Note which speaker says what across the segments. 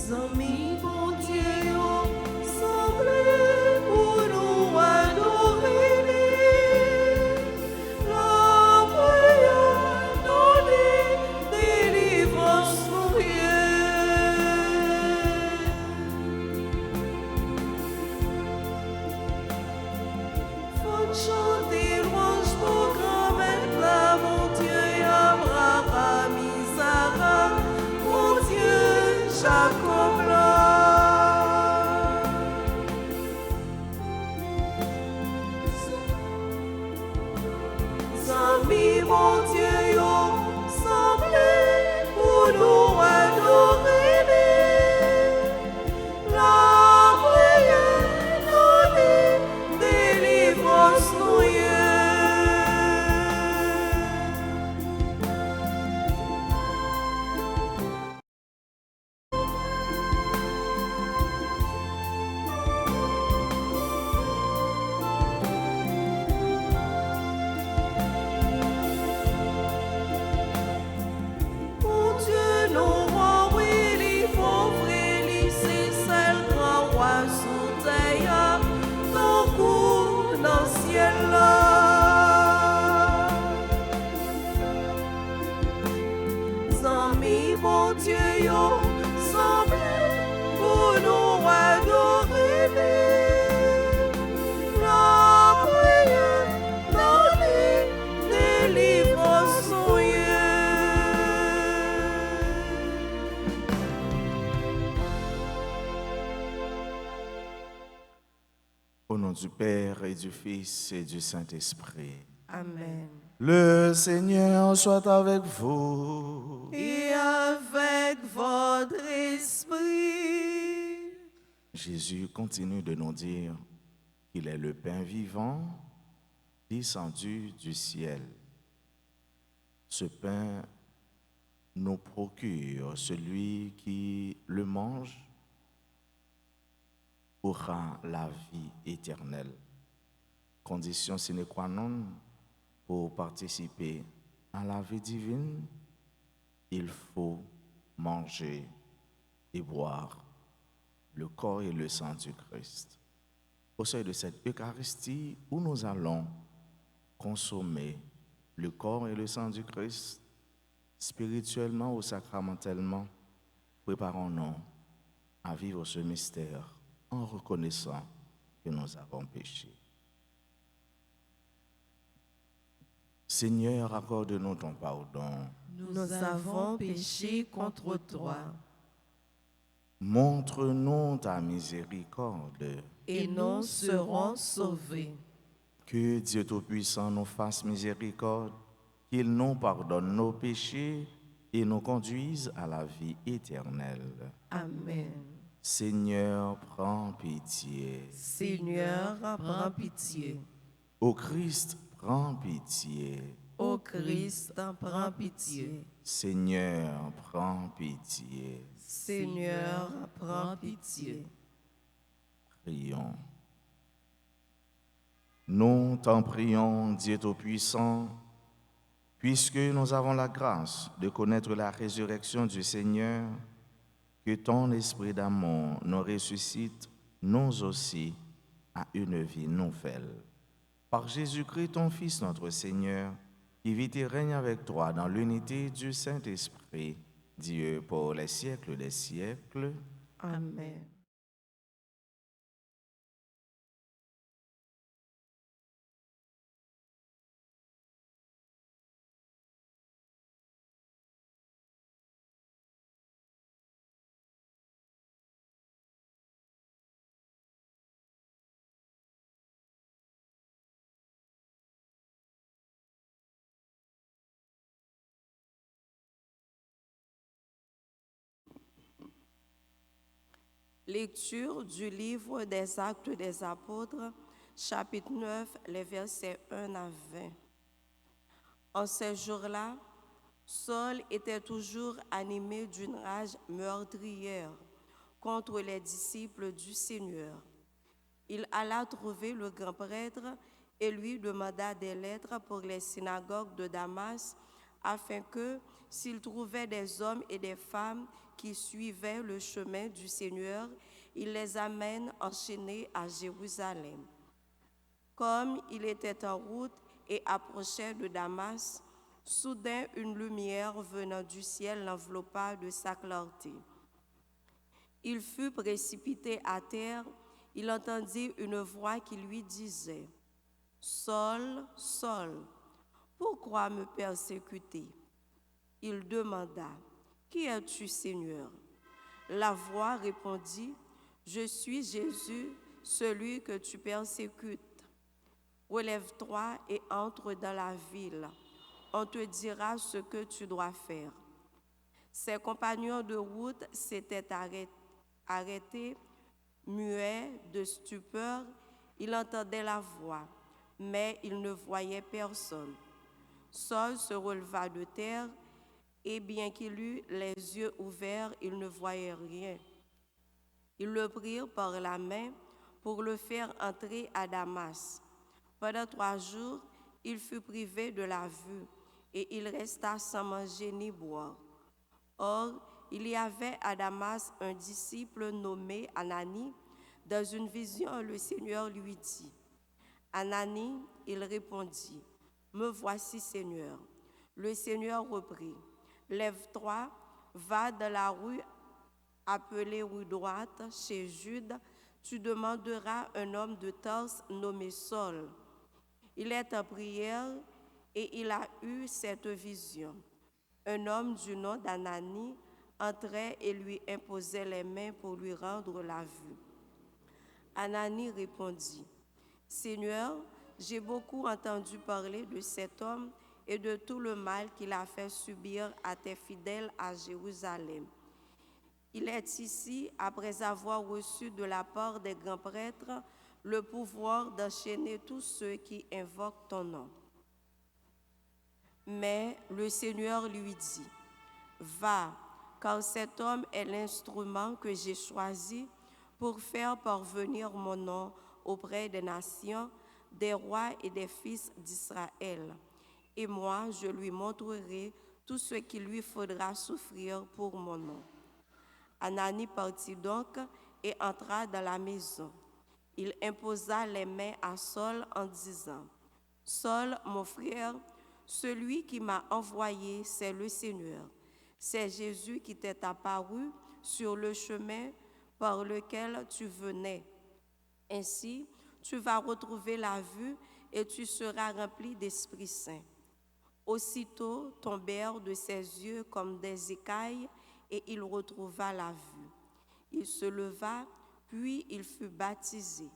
Speaker 1: Amis, mon Dieu, semblez pour nous adorer. La prière donnée, délivrance nous faut chanter louange pour grand-mère, là, mon Dieu, Abraham, Isaac, mon Dieu, Jacob, là. Amis, mon Dieu, semblez pour nous adorer. La prière donnée, délivrance nous Mon Dieu, nous rend, oui, les pauvres, les celles, grand roi, sous terre, ton cou dans le ciel là. Amis, mon Dieu, semblez pour nous adorer. La prière donnée, délivrance nous
Speaker 2: Au nom du Père et du Fils et du Saint-Esprit.
Speaker 1: Amen.
Speaker 2: Le Seigneur soit avec vous.
Speaker 1: Et avec votre esprit.
Speaker 2: Jésus continue de nous dire qu'il est le pain vivant descendu du ciel. Ce pain nous procure celui qui le mange aura la vie éternelle. Condition sine qua non pour participer à la vie divine, il faut manger et boire le corps et le sang du Christ. Au seuil de cette Eucharistie où nous allons consommer le corps et le sang du Christ, spirituellement ou sacramentellement, préparons-nous à vivre ce mystère en reconnaissant que nous avons péché. Seigneur, accorde-nous ton pardon.
Speaker 1: Nous avons péché contre toi.
Speaker 2: Montre-nous ta miséricorde.
Speaker 1: Et nous serons sauvés.
Speaker 2: Que Dieu Tout-Puissant nous fasse miséricorde, qu'il nous pardonne nos péchés et nous conduise à la vie éternelle.
Speaker 1: Amen.
Speaker 2: Seigneur, prends pitié.
Speaker 1: Seigneur, prends pitié.
Speaker 2: Ô Christ, prends pitié.
Speaker 1: Ô Christ, prends pitié.
Speaker 2: Seigneur, prends pitié.
Speaker 1: Seigneur, prends pitié.
Speaker 2: Prions. Nous t'en prions, Dieu Tout-Puissant, puisque nous avons la grâce de connaître la résurrection du Seigneur, que ton esprit d'amour nous ressuscite, nous aussi, à une vie nouvelle. Par Jésus-Christ, ton Fils, notre Seigneur, qui vit et règne avec toi dans l'unité du Saint-Esprit, Dieu pour les siècles des siècles.
Speaker 1: Amen. Lecture du livre des Actes des Apôtres, chapitre 9, les versets 1 à 20. En ces jours-là, Saul était toujours animé d'une rage meurtrière contre les disciples du Seigneur. Il alla trouver le grand prêtre et lui demanda des lettres pour les synagogues de Damas, afin que, s'il trouvait des hommes et des femmes qui suivaient le chemin du Seigneur, il les amène enchaînés à Jérusalem. Comme il était en route et approchait de Damas, soudain une lumière venant du ciel l'enveloppa de sa clarté. Il fut précipité à terre, il entendit une voix qui lui disait « Saul, Saul, pourquoi me persécuter ?» Il demanda « Qui es-tu, Seigneur ?» La voix répondit « Je suis Jésus, celui que tu persécutes. Relève-toi et entre dans la ville. On te dira ce que tu dois faire. » Ses compagnons de route s'étaient arrêtés, muets de stupeur. Ils entendaient la voix, mais ils ne voyaient personne. Saul se releva de terre, et bien qu'il eût les yeux ouverts, il ne voyait rien. Ils le prirent par la main pour le faire entrer à Damas. Pendant 3 jours, il fut privé de la vue, et il resta sans manger ni boire. Or, il y avait à Damas un disciple nommé Ananie. Dans une vision, le Seigneur lui dit « Ananie ?» Il répondit « Me voici, Seigneur. » Le Seigneur reprit « Lève-toi, va dans la rue appelée rue droite, chez Jude, tu demanderas un homme de Tarse nommé Saul. Il est en prière et il a eu cette vision. Un homme du nom d'Ananie entrait et lui imposait les mains pour lui rendre la vue. Ananie répondit « Seigneur, j'ai beaucoup entendu parler de cet homme et de tout le mal qu'il a fait subir à tes fidèles à Jérusalem. Il est ici après avoir reçu de la part des grands prêtres le pouvoir d'enchaîner tous ceux qui invoquent ton nom. » Mais le Seigneur lui dit « Va, car cet homme est l'instrument que j'ai choisi pour faire parvenir mon nom auprès des nations, des rois et des fils d'Israël. Et moi, je lui montrerai tout ce qu'il lui faudra souffrir pour mon nom. » Ananie partit donc et entra dans la maison. Il imposa les mains à Saul en disant « Saul, mon frère, celui qui m'a envoyé, c'est le Seigneur. C'est Jésus qui t'est apparu sur le chemin par lequel tu venais. Ainsi, tu vas retrouver la vue et tu seras rempli d'Esprit Saint. » Aussitôt tombèrent de ses yeux comme des écailles et il retrouva la vue. Il se leva, puis il fut baptisé.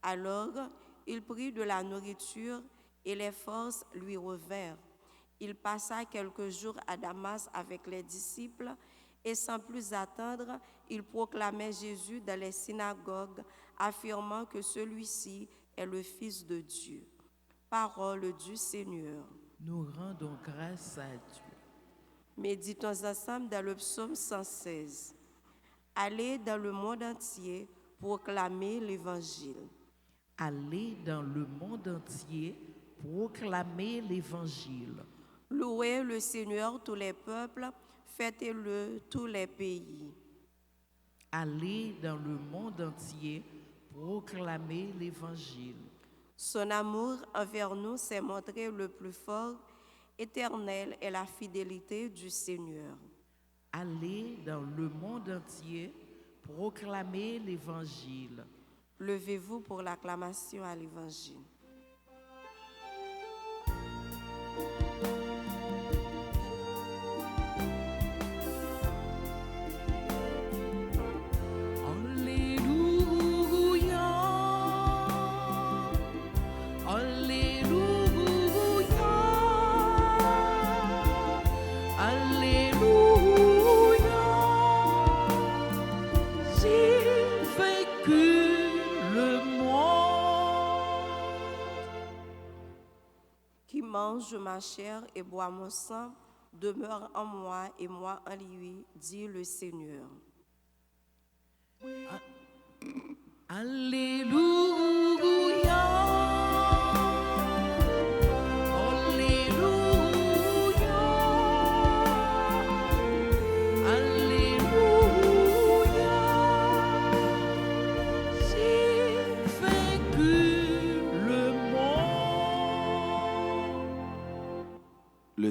Speaker 1: Alors, il prit de la nourriture et les forces lui revinrent. Il passa quelques jours à Damas avec les disciples et sans plus attendre, il proclamait Jésus dans les synagogues, affirmant que celui-ci est le Fils de Dieu. Parole du Seigneur.
Speaker 3: Nous rendons grâce à Dieu.
Speaker 1: Méditons ensemble dans le psaume 116. Allez dans le monde entier proclamer l'Évangile.
Speaker 3: Allez dans le monde entier proclamer l'Évangile.
Speaker 1: Louez le Seigneur tous les peuples, fêtez-le tous les pays.
Speaker 3: Allez dans le monde entier proclamer l'Évangile.
Speaker 1: Son amour envers nous s'est montré le plus fort. Éternelle est la fidélité du Seigneur.
Speaker 3: Allez dans le monde entier proclamer l'Évangile.
Speaker 1: Levez-vous pour l'acclamation à l'Évangile. Mange ma chair et bois mon sang, demeure en moi et moi en lui, dit le Seigneur.
Speaker 3: Alléluia. Alléluia. Alléluia.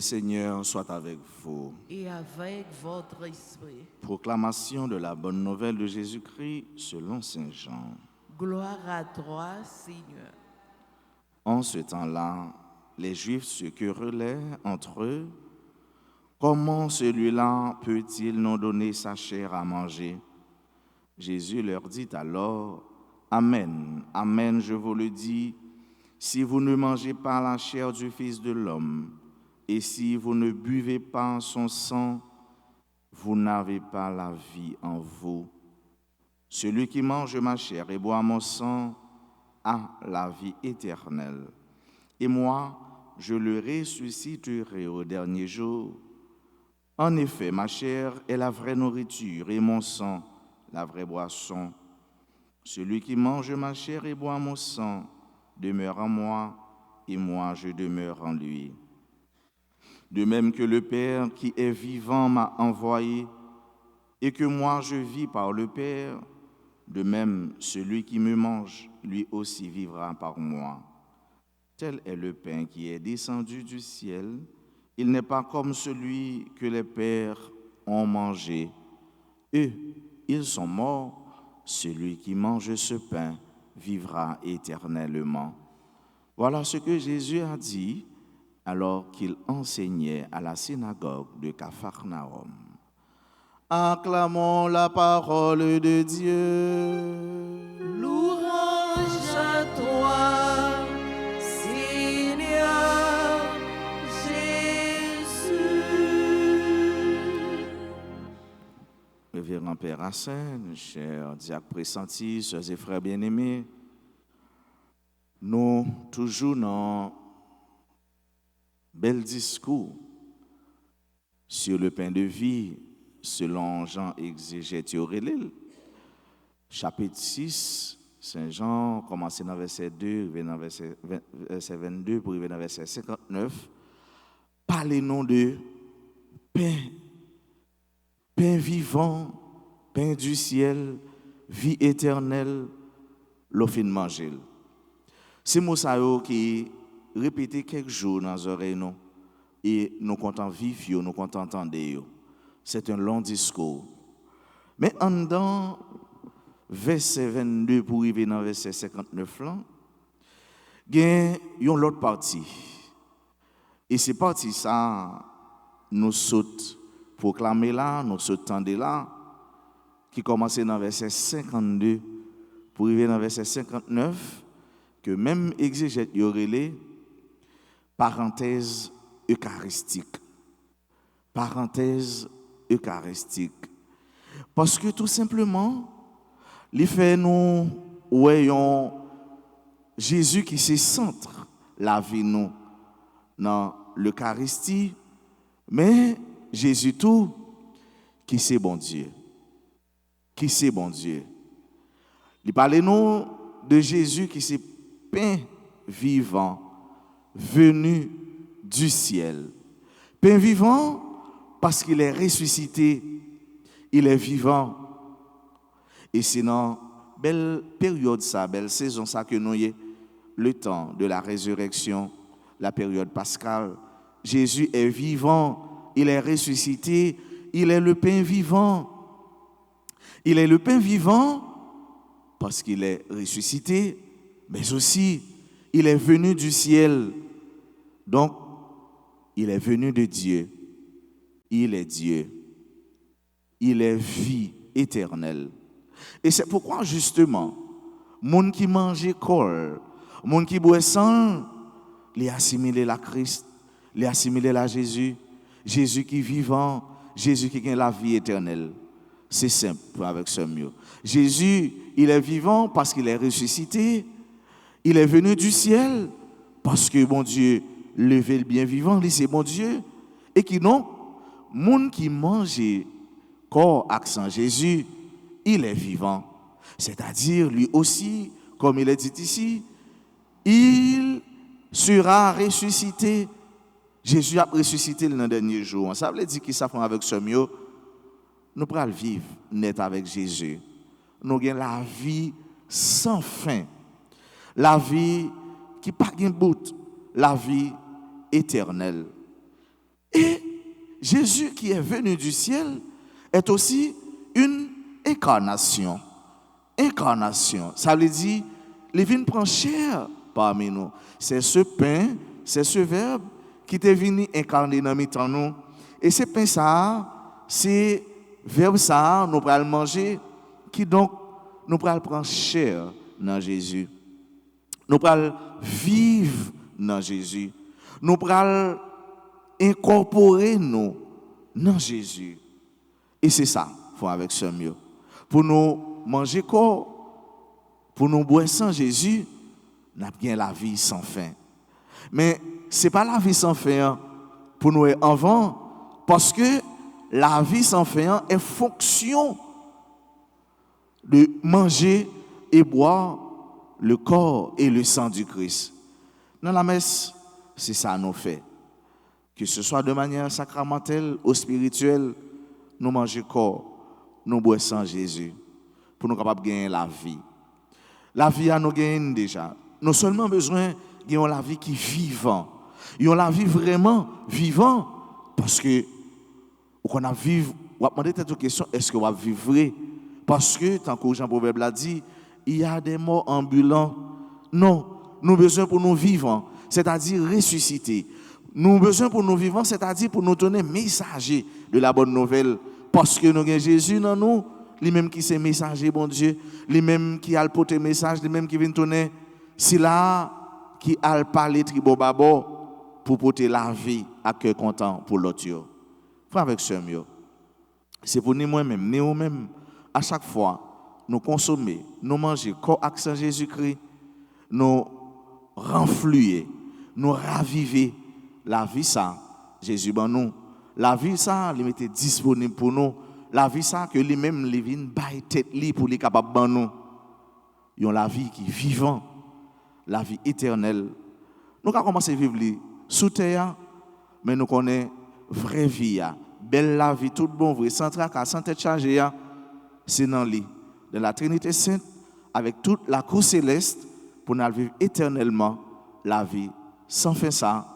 Speaker 2: Seigneur soit avec vous.
Speaker 3: et avec votre esprit.
Speaker 2: Proclamation de la bonne nouvelle de Jésus-Christ selon Saint Jean.
Speaker 3: Gloire à toi, Seigneur.
Speaker 2: En ce temps-là, les Juifs se querellaient entre eux. Comment celui-là peut-il nous donner sa chair à manger? Jésus leur dit alors, Amen, Amen, je vous le dis, si vous ne mangez pas la chair du Fils de l'homme, et si vous ne buvez pas son sang, vous n'avez pas la vie en vous. Celui qui mange ma chair et boit mon sang a la vie éternelle. Et moi, je le ressusciterai au dernier jour. En effet, ma chair est la vraie nourriture et mon sang, la vraie boisson. Celui qui mange ma chair et boit mon sang demeure en moi et moi je demeure en lui. De même que le Père qui est vivant m'a envoyé et que moi je vis par le Père, de même celui qui me mange, lui aussi vivra par moi. Tel est le pain qui est descendu du ciel. Il n'est pas comme celui que les pères ont mangé. Eux, ils sont morts. Celui qui mange ce pain vivra éternellement. Voilà ce que Jésus a dit alors qu'il enseignait à la synagogue de Capharnaüm. Acclamons la parole de Dieu.
Speaker 3: Louange à toi, Seigneur Jésus.
Speaker 2: Révérend Père Hassan, chers diacres pressentis, sœurs et frères bien-aimés, nous toujours dans bel discours sur le pain de vie selon Jean exégète Aurélien, chapitre 6, Saint Jean, commencé dans verset 2, dans verset 22 pour arriver dans verset 59, parlez-nous de pain, pain vivant, pain du ciel, vie éternelle, l'eau fin manger. C'est Moussa qui répétait quelques jours dans les oreilles nous et nous comptons vivre, nous comptons entendre. C'est un long discours. Mais en dedans, verset 22 pour arriver dans verset 59 là, il y a une autre partie. Et cette partie ça nous saute proclamer là, nous saute tendre là, qui commence dans verset 52 pour arriver dans verset 59, que même exégète y aurait les parenthèse eucharistique. Parenthèse eucharistique. Parce que tout simplement, il fait nous voyons Jésus qui se centre la vie nous dans l'Eucharistie, mais Jésus tout qui c'est bon Dieu. Qui c'est bon Dieu. Il parle nous de Jésus qui c'est pain vivant venu du ciel. Pain vivant parce qu'il est ressuscité, il est vivant. Et c'est dans belle période ça, belle saison ça que nous y est, le temps de la résurrection, la période pascale. Jésus est vivant, il est ressuscité, il est le pain vivant. Il est le pain vivant parce qu'il est ressuscité, mais aussi il est venu du ciel. Donc, il est venu de Dieu. Il est Dieu. Il est vie éternelle. Et c'est pourquoi, justement, moun qui mange col, moun qui boit sang, les assimiler la Christ, les assimiler la Jésus, Jésus qui est vivant, Jésus qui a la vie éternelle. C'est simple avec ce mieux. Jésus, il est vivant parce qu'il est ressuscité. Il est venu du ciel parce que bon Dieu levé le bien vivant, c'est bon Dieu. Et qui non, monde qui mange corps accent Jésus, il est vivant. C'est-à-dire lui aussi, comme il est dit ici, il sera ressuscité. Jésus a ressuscité le dernier jour. Ça veut dire qu'il s'affronte avec ce mieux. Nous pourrons vivre net avec Jésus. Nous avons la vie sans fin. La vie qui n'a pas de bout. La vie éternelle. Et Jésus qui est venu du ciel est aussi une incarnation. Incarnation, ça veut dire, il vient prendre chair parmi nous. C'est ce pain, c'est ce verbe qui est venu incarner dans nous. Et ce pain ça, c'est verbe ça, nous allons manger, qui donc nous allons prendre chair dans Jésus. Nous allons vivre dans Jésus. Nous allons incorporer nous dans Jésus. Et c'est ça, il faut avec ce mieux. Pour nous manger corps, pour nous boire sans Jésus, nous avons bien la vie sans fin. Mais ce n'est pas la vie sans fin pour nous avant, parce que la vie sans fin est fonction de manger et boire le corps et le sang du Christ. Dans la messe, c'est ça nous fait. Que ce soit de manière sacramentelle ou spirituelle, nous mangeons corps, nous boire sang Jésus, pour nous capables de gagner la vie. La vie à nous gagner déjà. Nous avons seulement besoin de gagner la vie qui est vivante. Ils ont la vie vraiment vivante, parce que on a vivre, on va demander cette question, est-ce que on va vivre vrai? Parce que, tant que Jean Proverbe l'a dit, il y a des morts ambulants. Non, nous avons besoin pour nous vivants, c'est-à-dire ressusciter. Nous avons besoin pour nous vivants, c'est-à-dire pour nous donner messager de la bonne nouvelle. Parce que nous avons Jésus dans nous, lui-même qui est messager, bon Dieu, lui-même qui a le porté message, lui-même qui vient donner, c'est là qui a le parler tribobabo pour porter la vie à cœur content pour l'autre. Frère avec ce mieux. C'est pour nous moi-même, nous-mêmes, à chaque fois, nous consommer, nous manger, corps accent Jésus-Christ, nous renfluer, nous raviver la vie ça, Jésus ben nous. La vie ça, il était disponible pour nous. La vie ça que lui-même il vient bailler tête li pour les capable ben nous. Ils ont la vie qui est vivante, la vie éternelle. Nous avons commencé à vivre sous terre, mais nous connaissons vraie vie, belle la vie, tout bon vrai, sans tracas, sans tête chargée, c'est dans lit de la Trinité Sainte avec toute la cour céleste pour nous vivre éternellement la vie sans fin ça,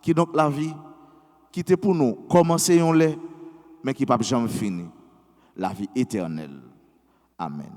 Speaker 2: qui donc la vie qui était pour nous commencer on l'est, mais qui pas jamais fini, la vie éternelle. Amen.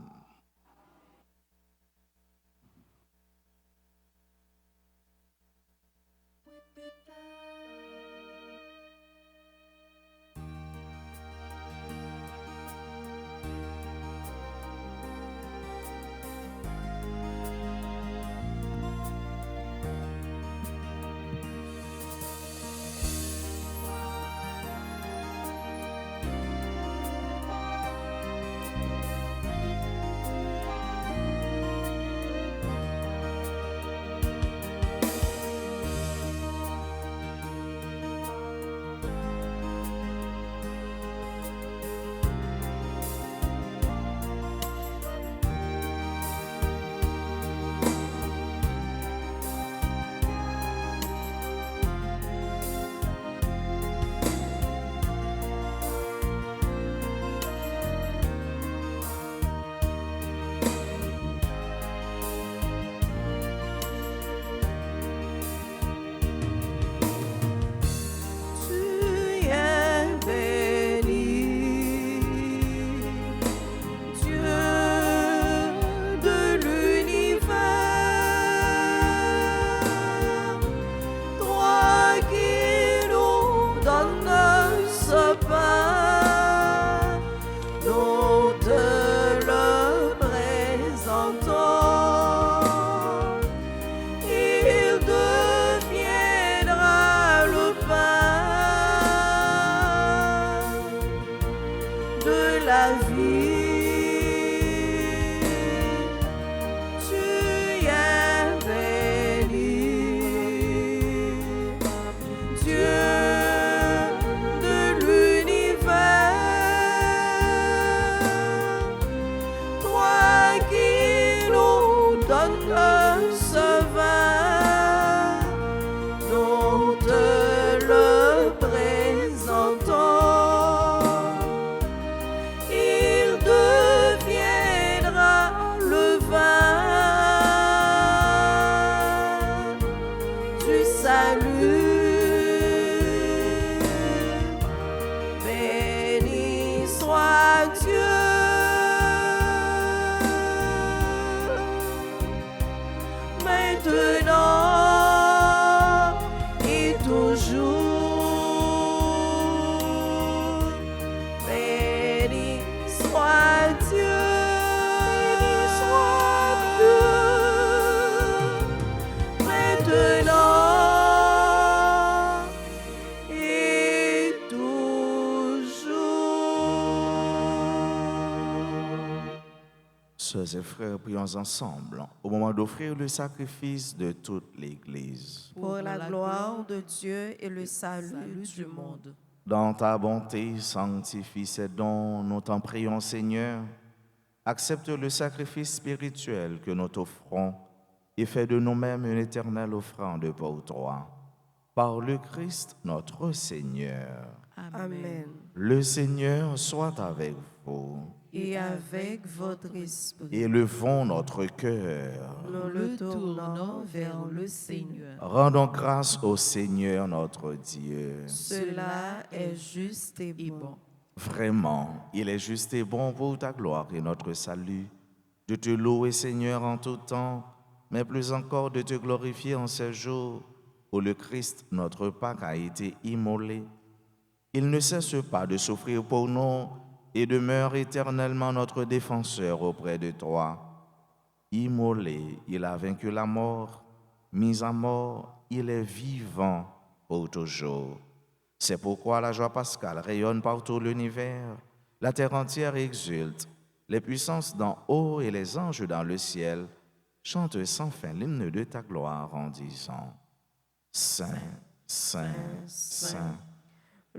Speaker 2: Sœurs et frères, prions ensemble au moment d'offrir le sacrifice de toute l'Église.
Speaker 1: Pour la gloire de Dieu et le salut du monde.
Speaker 2: Dans ta bonté, sanctifie ces dons, nous t'en prions, Seigneur. Accepte le sacrifice spirituel que nous t'offrons et fais de nous-mêmes une éternelle offrande pour toi. Par le Christ notre Seigneur.
Speaker 1: Amen.
Speaker 2: Le Seigneur soit avec vous.
Speaker 1: Et avec votre esprit,
Speaker 2: Élevons notre cœur.
Speaker 1: nous le tournons vers le Seigneur.
Speaker 2: Rendons grâce au Seigneur notre Dieu.
Speaker 1: Cela est juste et bon.
Speaker 2: Vraiment, il est juste et bon pour ta gloire et notre salut de te louer, Seigneur, en tout temps, mais plus encore de te glorifier en ces jours où le Christ, notre Pâque, a été immolé. Il ne cesse pas de souffrir pour nous et demeure éternellement notre défenseur auprès de toi. Immolé, il a vaincu la mort, mis à mort, il est vivant pour toujours. C'est pourquoi la joie pascale rayonne par tout l'univers, la terre entière exulte, les puissances d'en haut et les anges dans le ciel chantent sans fin l'hymne de ta gloire en disant « Saint, Saint, Saint ».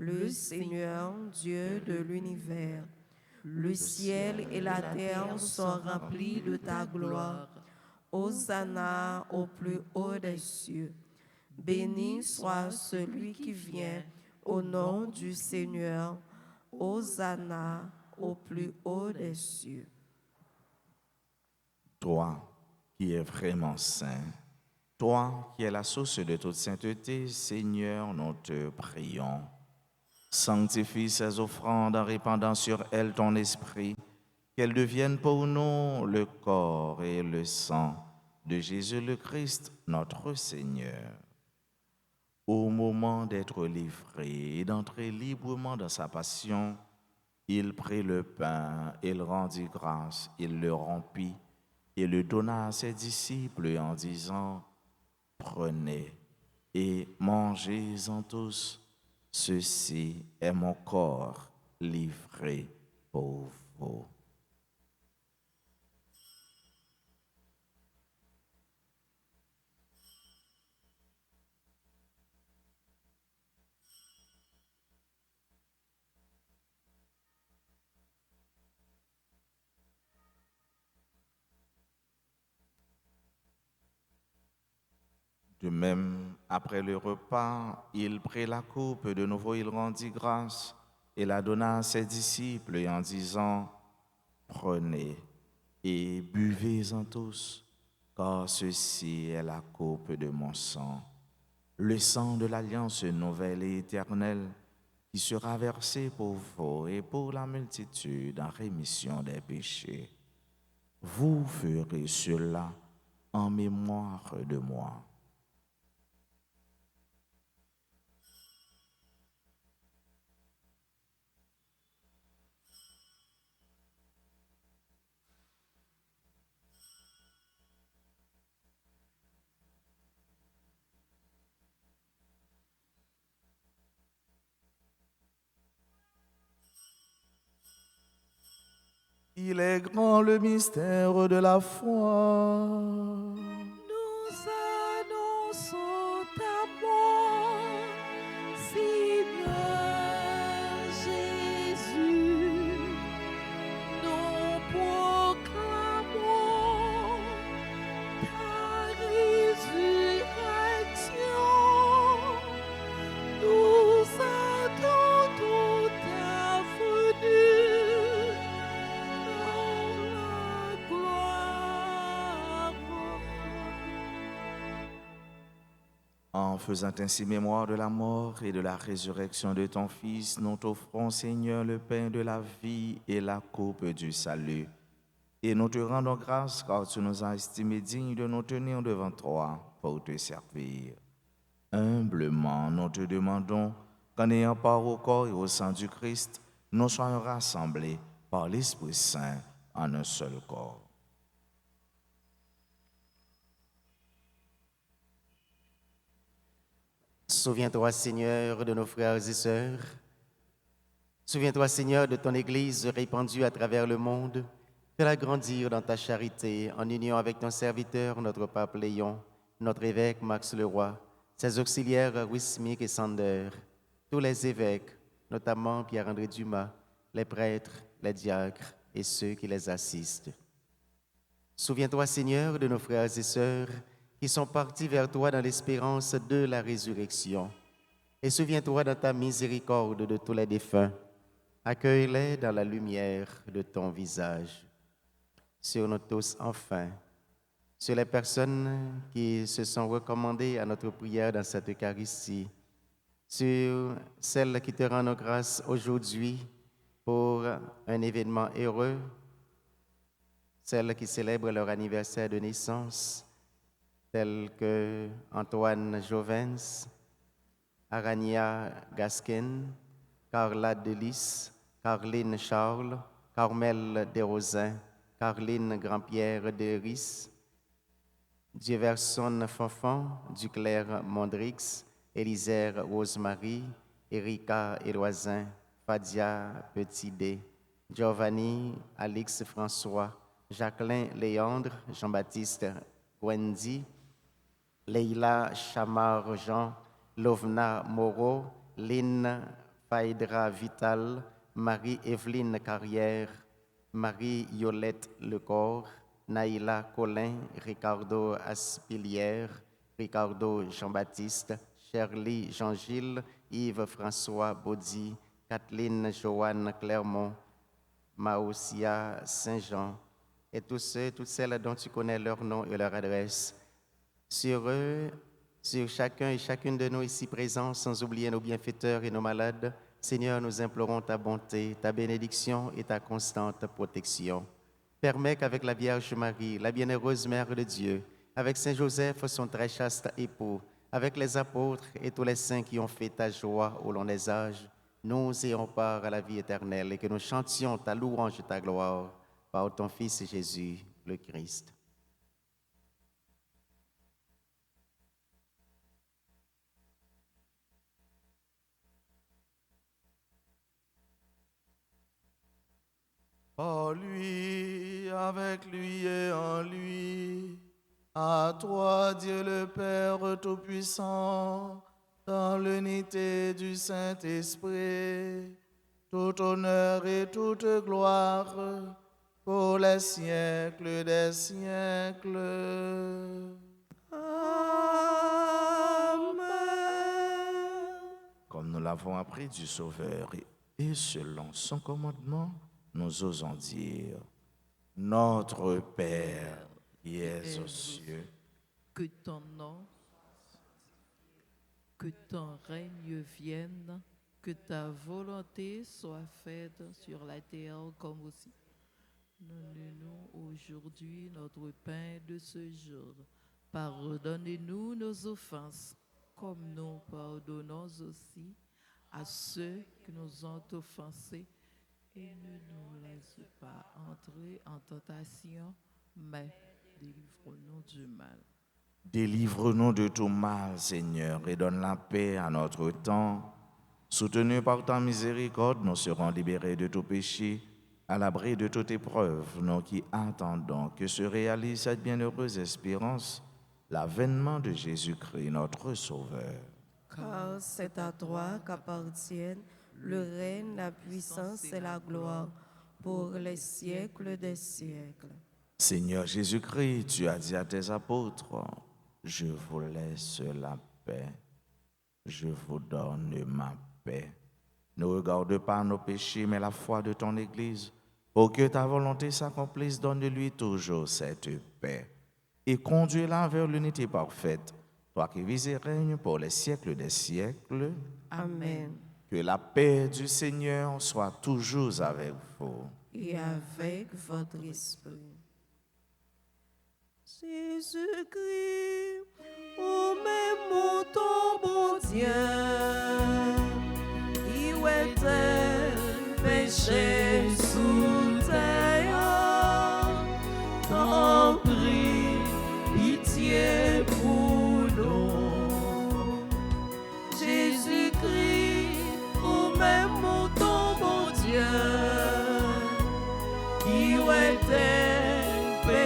Speaker 1: Le Seigneur, Dieu de l'univers, le ciel et la terre sont remplis de ta gloire. Hosanna au plus haut des cieux. Béni soit celui qui vient au nom du Seigneur. Hosanna au plus haut des cieux.
Speaker 2: Toi qui es vraiment saint, toi qui es la source de toute sainteté, Seigneur, nous te prions. Sanctifie ces offrandes en répandant sur elles ton esprit, qu'elles deviennent pour nous le corps et le sang de Jésus le Christ, notre Seigneur. Au moment d'être livré et d'entrer librement dans sa passion, il prit le pain, il rendit grâce, il le rompit et le donna à ses disciples en disant « Prenez et mangez-en tous. Ceci est mon corps livré pour vous. » De même, après le repas, il prit la coupe, de nouveau il rendit grâce et la donna à ses disciples en disant « Prenez et buvez-en tous, car ceci est la coupe de mon sang, le sang de l'alliance nouvelle et éternelle qui sera versé pour vous et pour la multitude en rémission des péchés. Vous ferez cela en mémoire de moi. » Il est grand le mystère de la foi.
Speaker 3: Nous annonçons ta mort, Seigneur Jésus. Nous proclamons ta résurrection. Nous attendons ta venue dans la gloire.
Speaker 2: En faisant ainsi mémoire de la mort et de la résurrection de ton Fils, nous t'offrons, Seigneur, le pain de la vie et la coupe du salut. Et nous te rendons grâce car tu nous as estimés dignes de nous tenir devant toi pour te servir. Humblement, nous te demandons qu'en ayant part au corps et au sang du Christ, nous soyons rassemblés par l'Esprit Saint en un seul corps.
Speaker 4: Souviens-toi, Seigneur, de nos frères et sœurs. Souviens-toi, Seigneur, de ton Église répandue à travers le monde. Fais-la grandir dans ta charité, en union avec ton serviteur, notre pape Léon, notre évêque Max Leroy, ses auxiliaires Wismik et Sander, tous les évêques, notamment Pierre-André Dumas, les prêtres, les diacres et ceux qui les assistent. Souviens-toi, Seigneur, de nos frères et sœurs qui sont partis vers toi dans l'espérance de la résurrection. Et souviens-toi dans ta miséricorde de tous les défunts. Accueille-les dans la lumière de ton visage. Sur nous tous, enfin, sur les personnes qui se sont recommandées à notre prière dans cette Eucharistie, sur celles qui te rendent grâce aujourd'hui pour un événement heureux, celles qui célèbrent leur anniversaire de naissance, tels que Antoine Jovens, Arania Gaskin, Carla Delis, Carline Charles, Carmel Desrosins, Carline Grandpierre Deris, Diverson Fonfon, Duclerc Mondrix, Élisère Rosemary, Erika Éloisin, Fadia Petit-D, Giovanni Alix François, Jacqueline Léandre, Jean-Baptiste Gwendy, Leila Chamar Jean, Lovna Moreau, Lynn Faïdra Vital, Marie-Evelyne Carrière, Marie-Yolette Lecor, Naïla Colin, Ricardo Aspilière, Ricardo Jean-Baptiste, Shirley Jean-Gilles, Yves François Baudy, Kathleen Joanne Clermont, Maosia Saint-Jean, et tous ceux, toutes celles dont tu connais leur nom et leur adresse. Sur eux, sur chacun et chacune de nous ici présents, sans oublier nos bienfaiteurs et nos malades, Seigneur, nous implorons ta bonté, ta bénédiction et ta constante protection. Permets qu'avec la Vierge Marie, la bienheureuse Mère de Dieu, avec Saint Joseph, son très chaste époux, avec les apôtres et tous les saints qui ont fait ta joie au long des âges, nous ayons part à la vie éternelle et que nous chantions ta louange et ta gloire par ton Fils Jésus, le Christ.
Speaker 2: Par lui, avec lui et en lui, à toi, Dieu le Père Tout-Puissant, dans l'unité du Saint-Esprit, tout honneur et toute gloire pour les siècles des siècles.
Speaker 1: Amen.
Speaker 2: Comme nous l'avons appris du Sauveur et selon son commandement, nous osons dire, Notre Père qui es aux cieux,
Speaker 3: Que ton nom, que ton règne vienne, que ta volonté soit faite sur la terre comme au ciel. Donne-nous aujourd'hui notre pain de ce jour. Pardonne-nous nos offenses, comme nous pardonnons aussi à ceux qui nous ont offensés. Et ne nous laisse pas entrer en tentation, mais délivre-nous du mal.
Speaker 2: délivre-nous de tout mal, Seigneur, et donne la paix à notre temps. Soutenus par ta miséricorde, nous serons libérés de tout péché, à l'abri de toute épreuve, nous qui attendons que se réalise cette bienheureuse espérance, l'avènement de Jésus-Christ, notre Sauveur.
Speaker 1: Car c'est à toi qu'appartiennent le règne, la puissance et la gloire pour les siècles des siècles.
Speaker 2: Seigneur Jésus-Christ, tu as dit à tes apôtres, je vous laisse la paix, je vous donne ma paix. Ne regarde pas nos péchés, mais la foi de ton Église. Pour que ta volonté s'accomplisse, donne-lui toujours cette paix. Et conduis-la vers l'unité parfaite, toi qui vis et règnes pour les siècles des siècles.
Speaker 1: Amen.
Speaker 2: Que la paix du Seigneur soit toujours avec vous.
Speaker 1: Et avec votre esprit. Jésus-Christ, ô même ton bon Dieu, qui était péché sous terre, t'en prie, pitié pour nous. Jésus-Christ, ô même ton bon Dieu, qui était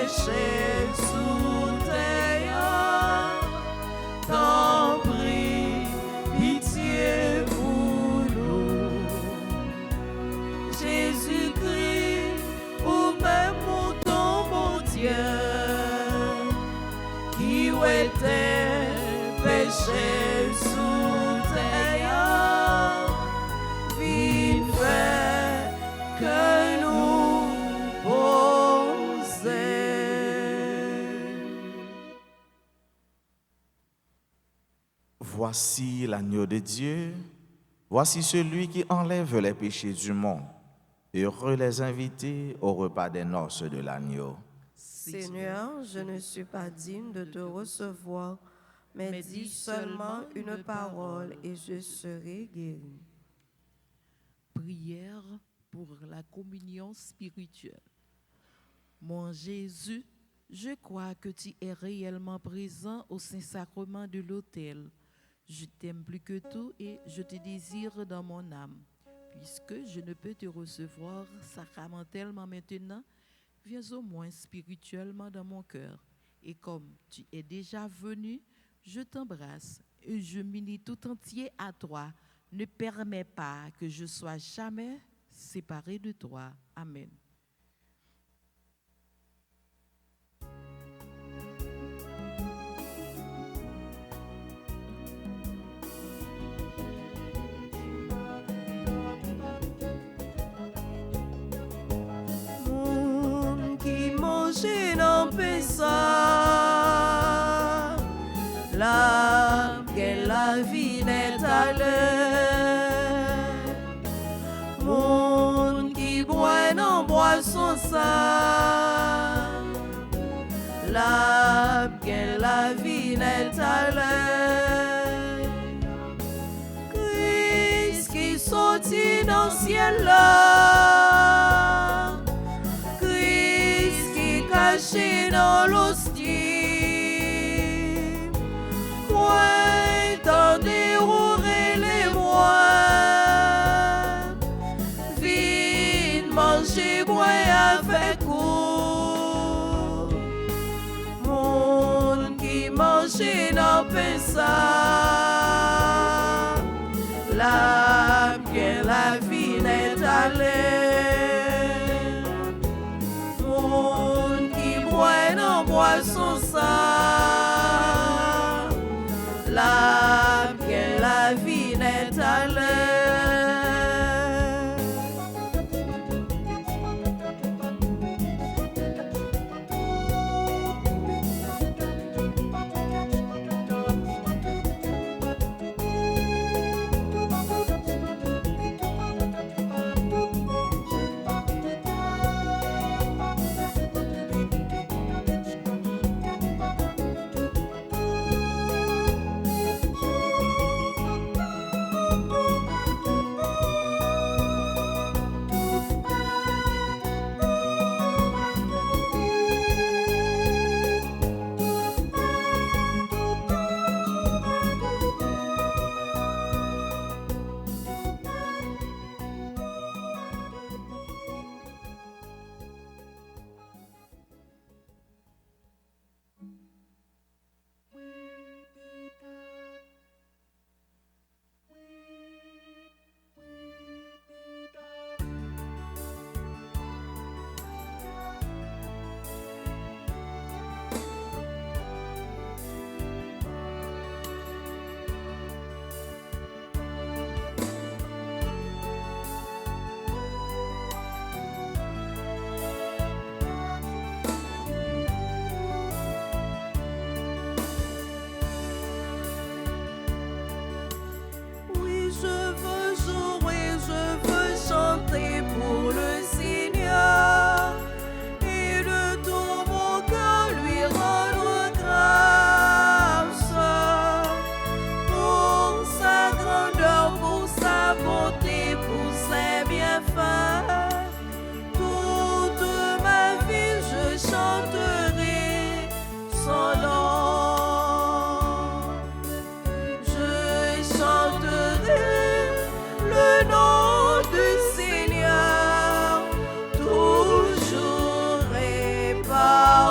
Speaker 1: péchés sous terre, t'en prie, pitié pour nous. Jésus-Christ, ou même pour ton bon Dieu, qui était péché sous terre, vite fait que nous posons.
Speaker 2: Voici l'agneau de Dieu, voici celui qui enlève les péchés du monde. Heureux les invités au repas des noces de l'agneau.
Speaker 1: Seigneur, je ne suis pas digne de te recevoir, mais dis seulement une parole et je serai guéri.
Speaker 3: Prière pour la communion spirituelle. Mon Jésus, je crois que tu es réellement présent au Saint-Sacrement de l'autel. Je t'aime plus que tout et je te désire dans mon âme. Puisque je ne peux te recevoir sacramentellement maintenant, viens au moins spirituellement dans mon cœur. Et comme tu es déjà venu, je t'embrasse et je m'unis tout entier à toi. Ne permets pas que je sois jamais séparé de toi. Amen.
Speaker 1: Moun qui mange dans péché, la vie n'est à l'heure. Moun qui boit dans boisson ça, la vie n'est à l'heure. Christ qui sortit dans le ciel là, Christ qui caché dans l'hostie. Tendez ouvrir les mois, vite manger, boire avec vous. Monde qui mange dans ça, la vie n'est à l'air. Monde qui boit dans boisson ça, la vie n'est à l'heure.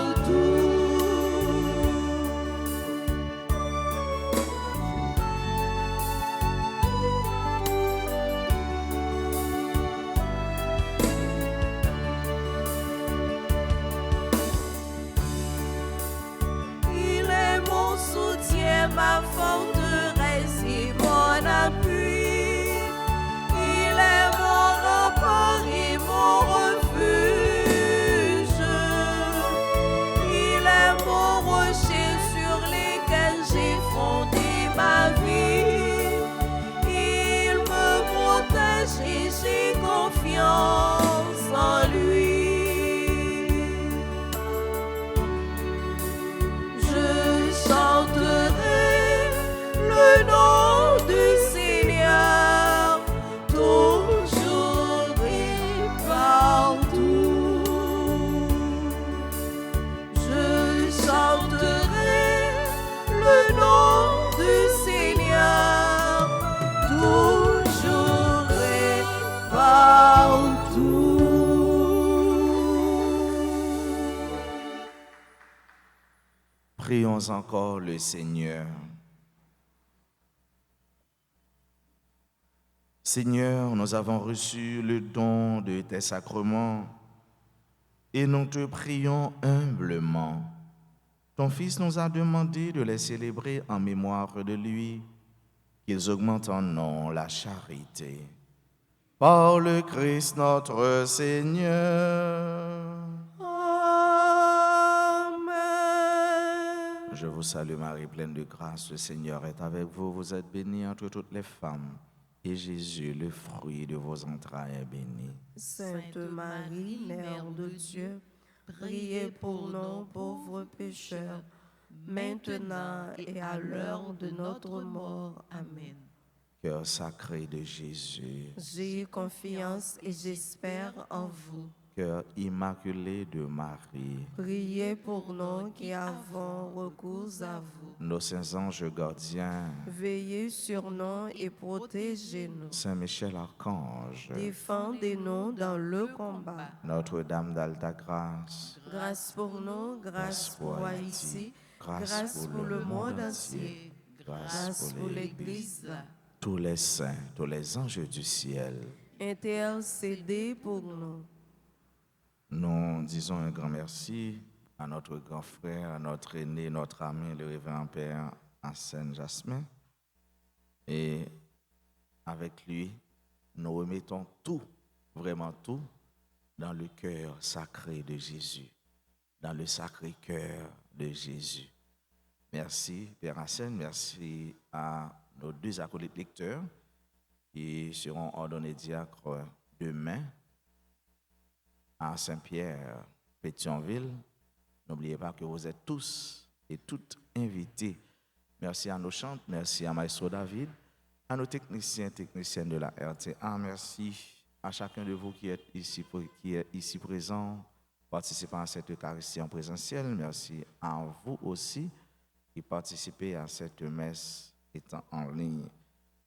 Speaker 1: partout. Il est mon soutien, ma forteresse et mon appui. Il est mon rempart et mon refuge. Il est mon rocher sur lequel j'ai fondé ma vie. Il me protège et j'ai confiance en lui. Je chanterai le nom du Seigneur toujours et partout. Je chanterai le nom du Seigneur toujours et partout.
Speaker 2: Prions encore le Seigneur. Seigneur, nous avons reçu le don de tes sacrements et nous te prions humblement. Ton Fils nous a demandé de les célébrer en mémoire de lui, qu'ils augmentent en nous la charité. Par le Christ notre Seigneur.
Speaker 1: Amen.
Speaker 2: Je vous salue Marie, pleine de grâce, le Seigneur est avec vous. Vous êtes bénie entre toutes les femmes, et Jésus, le fruit de vos entrailles, est béni.
Speaker 1: Sainte Marie, Mère de Dieu, priez pour nous pauvres pécheurs, maintenant et à l'heure de notre mort. Amen.
Speaker 2: Cœur sacré de Jésus,
Speaker 1: J'ai confiance et j'espère en vous.
Speaker 2: cœur immaculé de Marie,
Speaker 1: Priez pour nous qui avons recours à vous.
Speaker 2: nos saints anges gardiens,
Speaker 1: Veillez sur nous et protégez-nous.
Speaker 2: Saint Michel Archange,
Speaker 1: Défendez-nous dans le combat.
Speaker 2: Notre-Dame d'Alta Grâce,
Speaker 1: Grâce pour nous, grâce pour Haïti, grâce pour le monde entier, grâce pour l'Église.
Speaker 2: tous les saints, tous les anges du ciel,
Speaker 1: Intercédez pour nous.
Speaker 2: nous disons un grand merci à notre grand frère, à notre aîné, notre ami, le révérend Père Arsène Jasmin. Et avec lui, nous remettons tout, vraiment tout, dans le cœur sacré de Jésus, dans le sacré cœur de Jésus. Merci, Père Arsène, merci à nos deux acolytes lecteurs qui seront ordonnés diacres demain à Saint-Pierre, Pétionville. N'oubliez pas que vous êtes tous et toutes invités. Merci à nos chantes, merci à Maestro David, à nos techniciens et techniciennes de la RTA. Merci à chacun de vous qui est ici présent, participant à cette Eucharistie en présentiel. Merci à vous aussi qui participez à cette messe étant en ligne.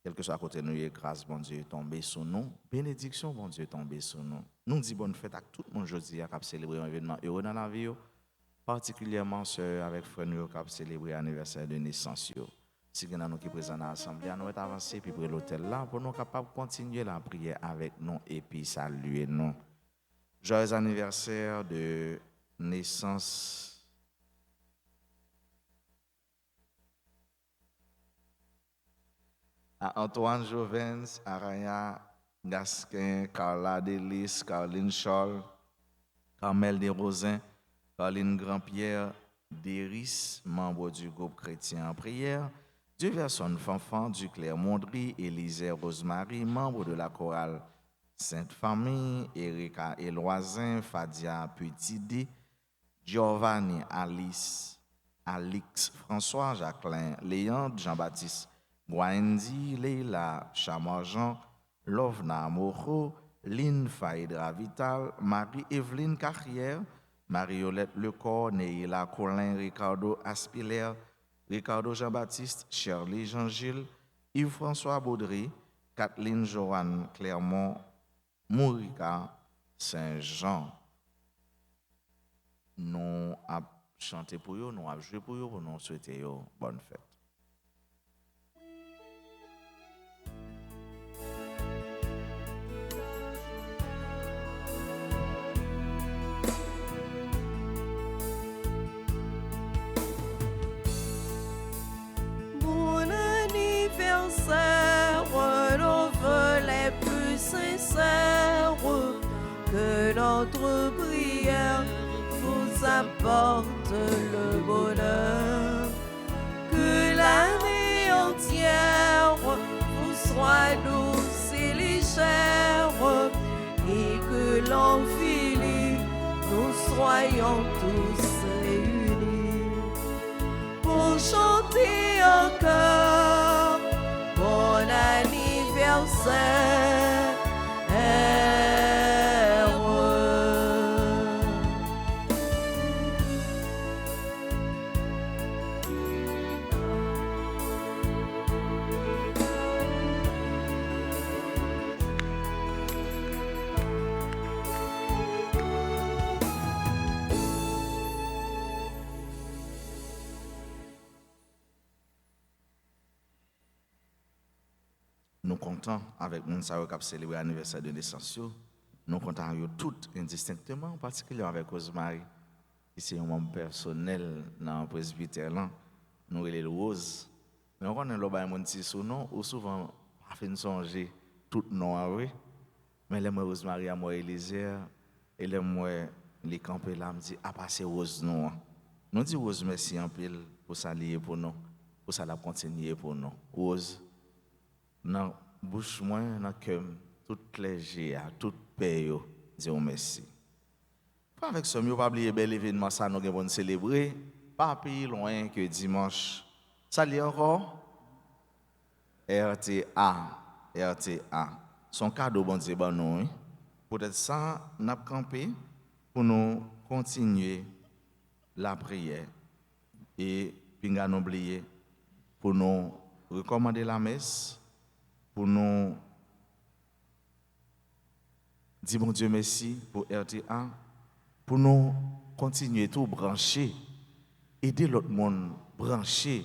Speaker 2: Quel que soit à côté de nous, grâce, bon Dieu, tombé sur nous. Bénédiction, bon Dieu, tombé sur nous. Nous disons bonne fête à tout le monde aujourd'hui qui a célébré un événement heureux dans la vie, particulièrement ceux avec frère nous qui a célébré l'anniversaire de naissance. Si nous sommes présents dans l'Assemblée, nous allons avancer puis pour l'hôtel là pour nous capables de continuer la prière avec nous et puis saluer nous. Joyeux anniversaire de naissance à Antoine Jovens, Araya Gasquin, Carla Delis, Caroline Scholl, Carmel Desrosins, Caroline Grandpierre, Déris, membre du groupe chrétien en prière, Diverson Fanfan, Duclerc Mondry, Élisée Rosemary, membre de la chorale Sainte Famille, Erika Eloisin, Fadia Petitdé, Giovanni Alice, Alix François, Jacqueline Léandre, Jean-Baptiste Gwaendi, Leila Chamarjan, Lovna Moro, Lynn Faïdra Vital, Marie-Evelyne Carrière, Mariolette Lecor, Neila Colin, Ricardo Aspiler, Ricardo Jean-Baptiste, Shirley Jean-Gilles, Yves-François Baudry, Kathleen Joanne Clermont, Mourica Saint-Jean. nous avons chanté pour eux, nous avons joué pour eux, pour nous souhaiter une bonne fête.
Speaker 1: Bon anniversaire, nos vœux les plus sincères, que notre prière vous apporte le bonheur, que l'année entière vous soit douce et légère, et que l'an fini, nous soyons tous réunis pour chanter encore bon anniversaire.
Speaker 2: Nous comptons avec nous qui avons célébré l'anniversaire de naissance. Nous comptons toutes indistinctement, en particulier avec Rosemary, qui c'est un membre personnel dans le presbytère. Nous les Rose. Mais on connaît le petit surnom, ou souvent, on fait songer tout nom. Mais les moi Rosemary à moi Élisée, et les moi les campés là, me dit, à passer Rose nous. Nous disons Rose merci en pile pour s'allier pour nous, pour ça la continuer pour nous. Rose. Dans bouche moi dans cœur toute léger toute paix yo disons merci. Pas avec ça mieux pas oublier bel événement ça nous avons célébrer pas plus loin que dimanche. Ça li encore RTA son cadeau bon Dieu bon nous. Peut-être ça n'a campé pour nous continuer la prière et puis nous oublier pour nous recommander la messe. Pour nous dire bon Dieu merci pour RTA, pour nous continuer tout brancher, aider l'autre monde brancher,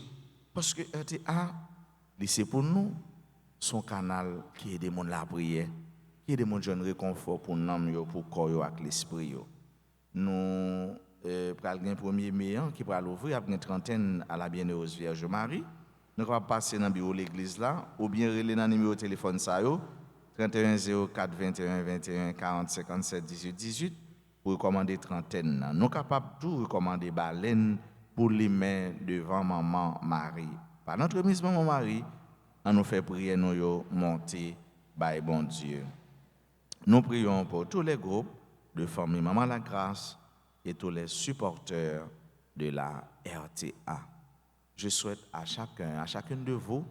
Speaker 2: parce que RTA, c'est pour nous son canal qui aide les gens à la prière, qui aide les gens à réconfort pour nous, pour le corps et l'esprit. Nous prenons un premier meilleur qui va l'ouvrir avec une trentaine à la Bienheureuse Vierge Marie. Nous allons passer dans le bureau de l'église là, ou bien relais dans le numéro de téléphone 31 04 21 21 40 57 18 18 pour recommander trentaine. Nous sommes capables de tout recommander baleine pour les mains devant maman Marie. Par notre mise maman Marie, on nous fait prier nous monter by bon Dieu. Nous prions pour tous les groupes de famille Maman la Grâce et tous les supporters de la RTA. Je souhaite à chacune de vous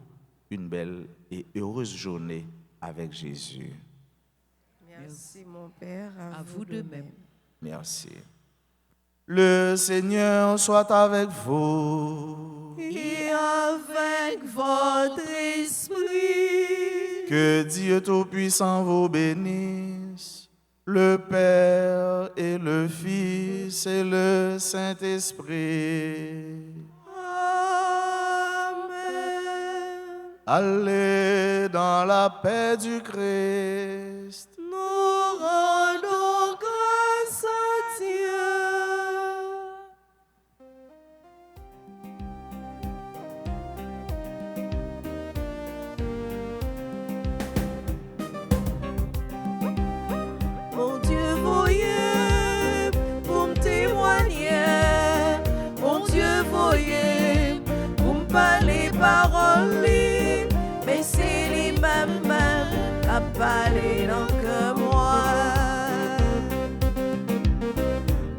Speaker 2: une belle et heureuse journée avec Jésus.
Speaker 1: Merci mon Père,
Speaker 3: À vous de même.
Speaker 2: Merci. Le Seigneur soit avec vous.
Speaker 1: Et avec votre esprit.
Speaker 2: Que Dieu Tout-Puissant vous bénisse, le Père et le Fils et le Saint-Esprit. Allez dans la paix du Christ.
Speaker 1: Nous rendons grâce à Dieu. Mon Dieu, voyez pour me témoigner. Mon Dieu, voyez pour me parler paroles. Mais c'est les mêmes à parler dans que moi.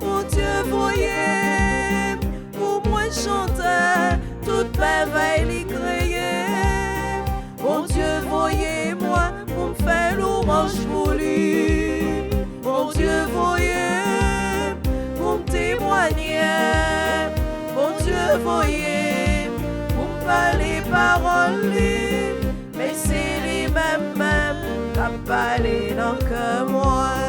Speaker 1: Mon Dieu, voyez, pour moi chanter, toute merveille les créer. Mon Dieu, voyez, moi, pour me faire l'orange pour lui. Mon Dieu, voyez, pour me témoigner. Mon Dieu, voyez, pour me parler paroles. Mais c'est les mêmes à parler dans que moi.